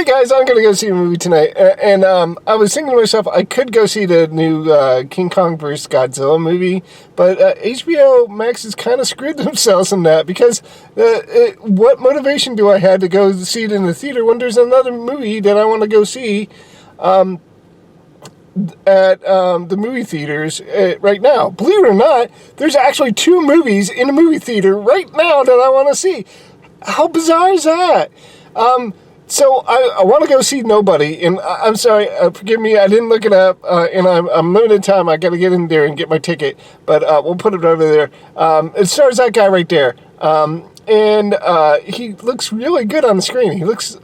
Hey guys, I'm gonna go see a movie tonight, and I was thinking to myself, I could go see the new King Kong vs. Godzilla movie, but HBO Max has kind of screwed themselves in that, because what motivation do I have to go see it in the theater when there's another movie that I want to go see at the movie theaters right now? Believe it or not, there's actually 2 movies in a movie theater right now that I want to see. How bizarre is that? So I want to go see Nobody, and I'm sorry, forgive me, I didn't look it up, and I'm limited time. I got to get in there and get my ticket, but we'll put it over there. It stars that guy right there, and he looks really good on the screen. He looks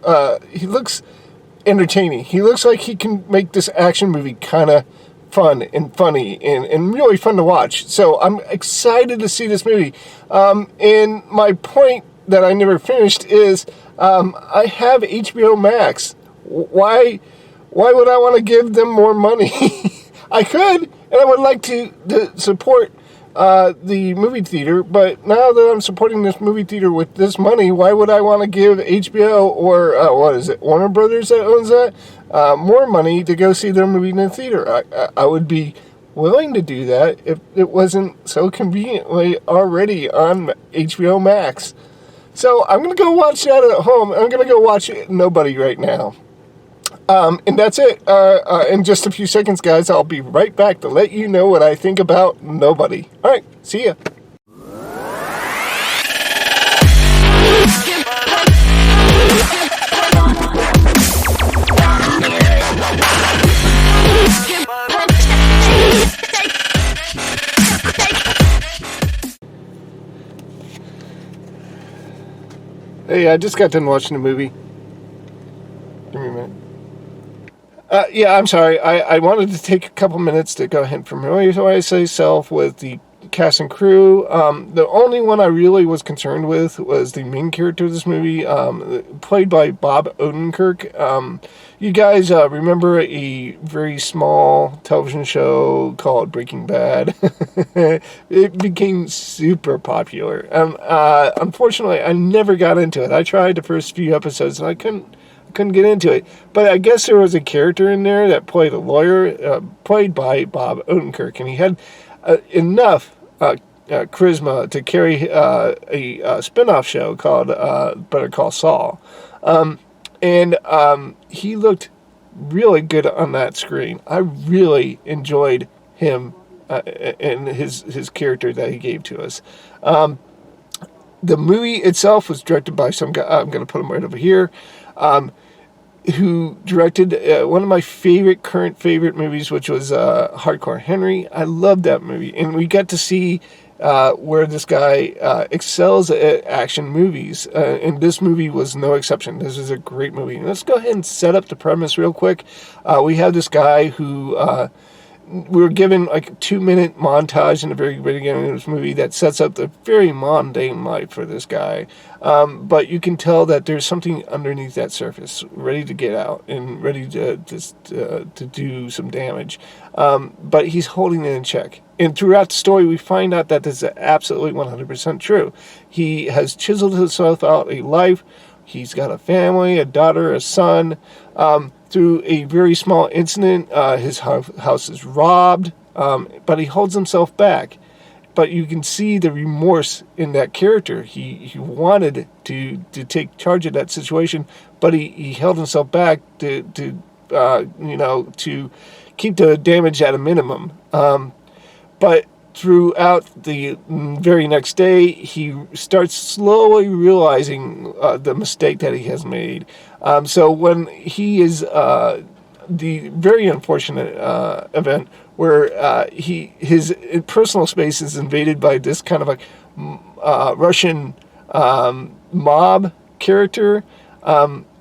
entertaining. He looks like he can make this action movie kind of fun and funny and really fun to watch. So I'm excited to see this movie. And my point that I never finished is I have HBO Max. Why would I want to give them more money? I could, and I would like to support the movie theater, but now that I'm supporting this movie theater with this money, why would I want to give HBO or what is it, Warner Brothers that owns that, more money to go see their movie in the theater? I would be willing to do that if it wasn't so conveniently already on HBO Max. So I'm going to go watch that at home. I'm going to go watch Nobody right now. And that's it. In just a few seconds, guys, I'll be right back to let you know what I think about Nobody. All right, see ya. Hey, I just got done watching the movie. Give me a minute. Yeah, I'm sorry. I wanted to take a couple minutes to go ahead and familiarize myself with the cast and crew. The only one I really was concerned with was the main character of this movie, played by Bob Odenkirk. You guys remember a very small television show called Breaking Bad? It became super popular. Unfortunately, I never got into it. I tried the first few episodes and I couldn't get into it. But I guess there was a character in there that played a lawyer, played by Bob Odenkirk, and he had enough charisma to carry a spin-off show called Better Call Saul. And he looked really good on that screen. I really enjoyed him and his character that he gave to us. The movie itself was directed by some guy, I'm going to put him right over here, who directed one of my current favorite movies, which was Hardcore Henry. I loved that movie, and we got to see where this guy excels at action movies, and this movie was no exception. This is a great movie. And let's go ahead and set up the premise real quick. We have this guy who we were given like a 2-minute montage in the very beginning of this movie that sets up the very mundane life for this guy. But you can tell that there's something underneath that surface, ready to get out and ready to do some damage. But he's holding it in check. And throughout the story, we find out that this is absolutely 100% true. He has chiseled himself out a life. He's got a family, a daughter, a son. Through a very small incident, his house is robbed, but he holds himself back. But you can see the remorse in that character. He wanted to take charge of that situation, but he held himself back to keep the damage at a minimum. But throughout the very next day, he starts slowly realizing the mistake that he has made. So when he is the very unfortunate event where his personal space is invaded by this kind of like Russian mob character,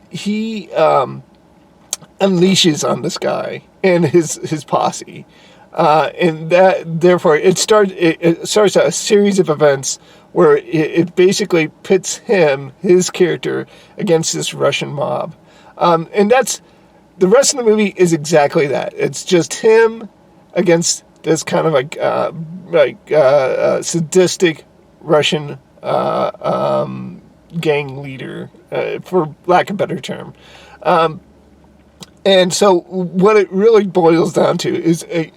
he unleashes on this guy and his posse. And that, therefore, it starts a series of events where it basically pits his character, against this Russian mob. And that's, the rest of the movie is exactly that. It's just him against this kind of sadistic Russian gang leader, for lack of a better term. And so what it really boils down to is a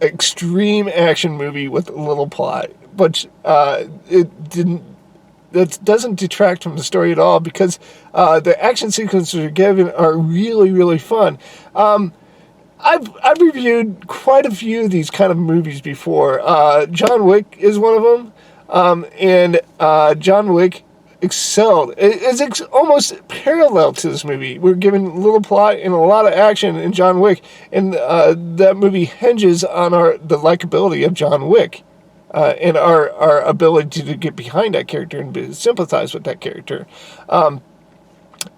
extreme action movie with a little plot, but that doesn't detract from the story at all, because the action sequences are given are really, really fun. I've reviewed quite a few of these kind of movies before. John Wick is one of them, and John Wick excelled. It's almost parallel to this movie. We're given a little plot and a lot of action in John Wick, and that movie hinges on the likability of John Wick, and our ability to get behind that character and sympathize with that character.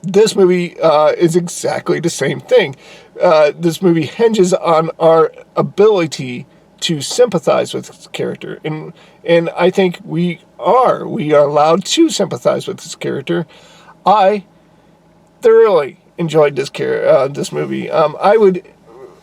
This movie is exactly the same thing. This movie hinges on our ability to sympathize with this character, and I think we are allowed to sympathize with this character. I thoroughly enjoyed this movie. I would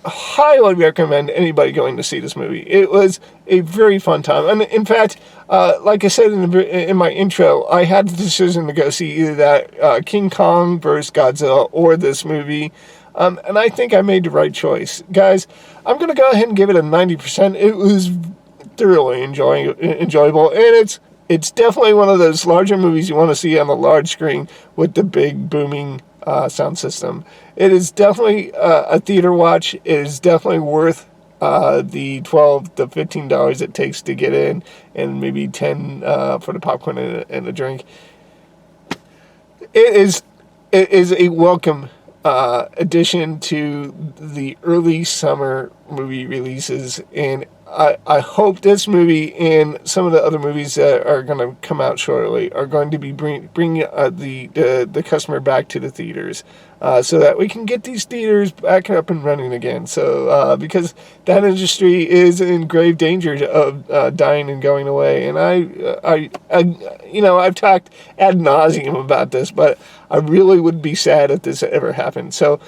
highly recommend anybody going to see this movie. It was a very fun time, and in fact, like I said in my intro, I had the decision to go see either that King Kong vs. Godzilla or this movie, and I think I made the right choice. Guys, I'm going to go ahead and give it a 90%. It was thoroughly enjoyable, and it's definitely one of those larger movies you want to see on the large screen with the big booming sound system. It is definitely a theater watch. It is definitely worth the $12 to $15 it takes to get in, and maybe $10 for the popcorn and the drink. It is a welcome addition to the early summer movie releases, and I hope this movie and some of the other movies that are going to come out shortly are going to be bring the customer back to the theaters, so that we can get these theaters back up and running again. So because that industry is in grave danger of dying and going away, and I've talked ad nauseum about this, but I really would be sad if this ever happened. So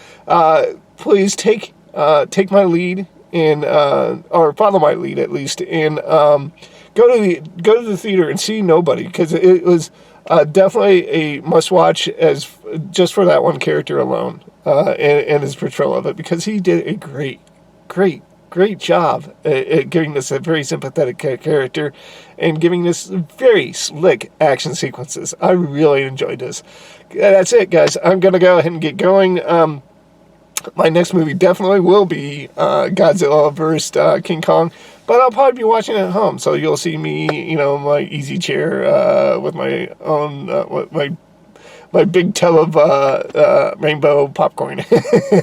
please take my lead, or follow my lead at least, and go to the theater and see Nobody, because it was definitely a must watch just for that one character alone, and his portrayal of it, because he did a great job at giving us a very sympathetic character and giving us very slick action sequences. I really enjoyed this. That's it, guys. I'm gonna go ahead and get going. My next movie definitely will be Godzilla vs. King Kong, but I'll probably be watching it at home, so you'll see me, in my easy chair with my own my big tub of rainbow popcorn.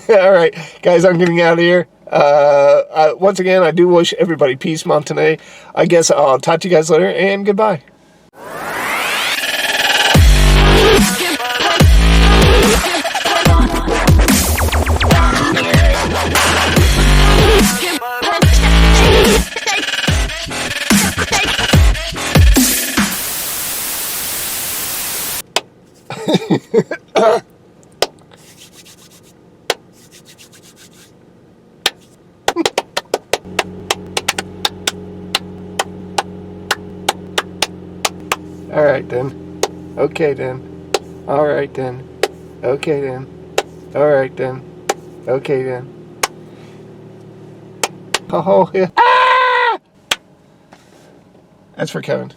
All right, guys, I'm getting out of here. Once again, I do wish everybody Peace Month today. I guess I'll talk to you guys later, and goodbye. All right then. Okay then. All right then. Okay then. All right then. Okay then. Oh yeah. Ah! That's for Kevin.